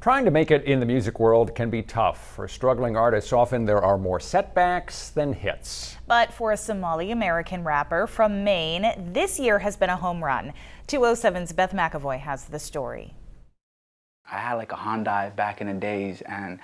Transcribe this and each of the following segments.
Trying to make it in the music world can be tough. For struggling artists, often there are more setbacks than hits. But for a Somali-American rapper from Maine, this year has been a home run. 207's Beth McAvoy has the story. I had like a Hyundai back in the days, and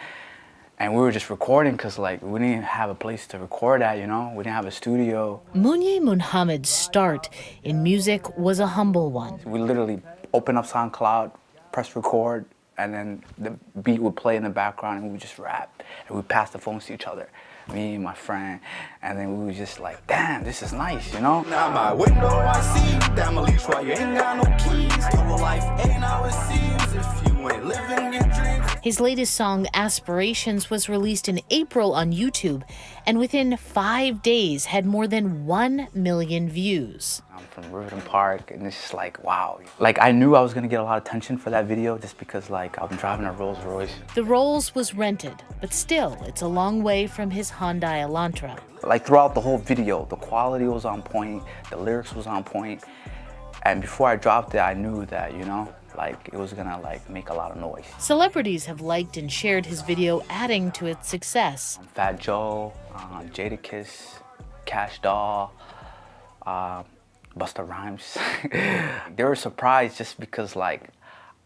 we were just recording because like we didn't have a place to record at, you know? We didn't have a studio. Munye Mohammad's start in music was a humble one. We literally opened up SoundCloud, press record, and then the beat would play in the background and we would just rap. And we'd pass the phones to each other, me and my friend, and then we were just like, damn, this is nice, you know? Now my window I see, damn a leash why you ain't got no keys. Double life ain't how it seems if you ain't living your dreams. His latest song, Aspirations, was released in April on YouTube, and within 5 days had more than 1 million views. I'm from Riverton Park, and it's just like, wow. Like, I knew I was gonna get a lot of attention for that video just because, like, I'm driving a Rolls Royce. The Rolls was rented, but still, it's a long way from his Hyundai Elantra. Like, throughout the whole video, the quality was on point, the lyrics was on point, and before I dropped it, I knew that, you know, like, it was gonna, like, make a lot of noise. Celebrities have liked and shared his video, adding to its success. Fat Joe, Jadakiss, Cash Doll, Busta Rhymes. They were surprised just because, like,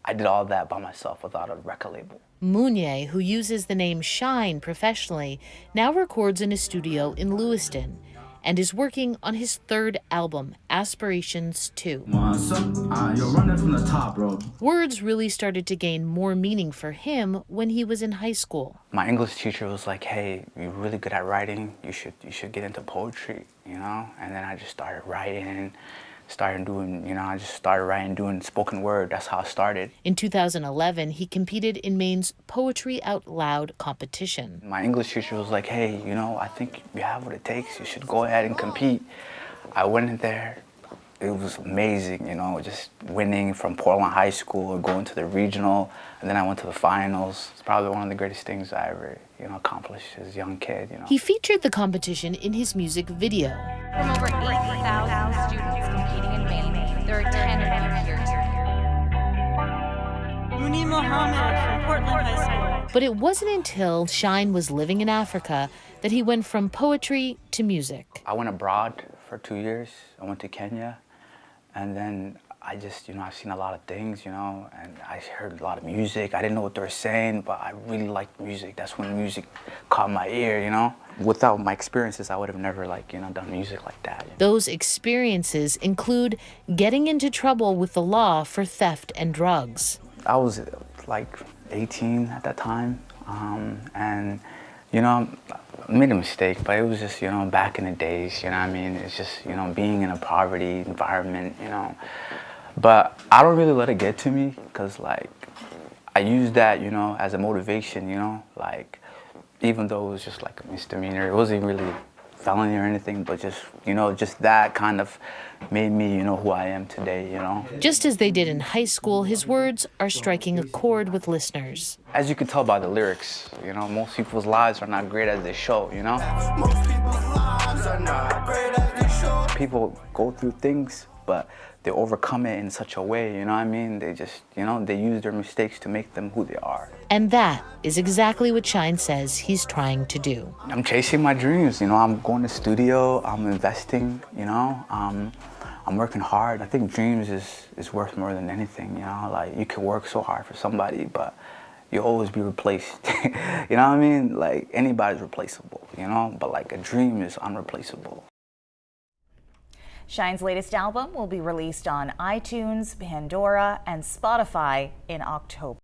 I did all that by myself without a record label. Munye, who uses the name Shine professionally, now records in a studio in Lewiston and is working on his third album, Aspirations 2. You're running from the top, bro. Words really started to gain more meaning for him when he was in high school. My English teacher was like, hey, you're really good at writing. You should get into poetry, you know? And then I just started writing, I just started writing, doing spoken word. That's how it started. In 2011, he competed in Maine's Poetry Out Loud competition. My English teacher was like, hey, you know, I think you have what it takes. You should go ahead and compete. I went in there. It was amazing, you know, just winning from Portland High School, going to the regional, and then I went to the finals. It's probably one of the greatest things I ever, you know, accomplished as a young kid, you know. He featured the competition in his music video. From over 8,000 students competing in Maine, there are 10 of you here today. Munye Mohammad from Portland High School. But it wasn't until Shine was living in Africa that he went from poetry to music. I went abroad for 2 years. I went to Kenya. And then I just, you know, I've seen a lot of things, you know, and I heard a lot of music. I didn't know what they were saying, but I really liked music. That's when music caught my ear, you know. Without my experiences, I would have never, like, you know, done music like that. You know? Those experiences include getting into trouble with the law for theft and drugs. I was like 18 at that time, and, you know, I made a mistake, but it was just, you know, back in the days, you know what I mean? It's just, you know, being in a poverty environment, you know. But I don't really let it get to me because, like, I use that, you know, as a motivation, you know. Like, even though it was just like a misdemeanor, it wasn't really felony or anything, but just, you know, just that kind of made me, you know, who I am today, you know. Just as they did in high school, his words are striking a chord with listeners. As you can tell by the lyrics, you know, most people's lives are not great as they show, you know. Most people's lives are not great as they show. People go through things, but they overcome it in such a way, you know what I mean? They just, you know, they use their mistakes to make them who they are. And that is exactly what Shine says he's trying to do. I'm chasing my dreams, you know, I'm going to studio, I'm investing, you know, I'm working hard. I think dreams is worth more than anything, you know, like you can work so hard for somebody, but you'll always be replaced, you know what I mean? Like anybody's replaceable, you know, but like a dream is unreplaceable. Shine's latest album will be released on iTunes, Pandora, and Spotify in October.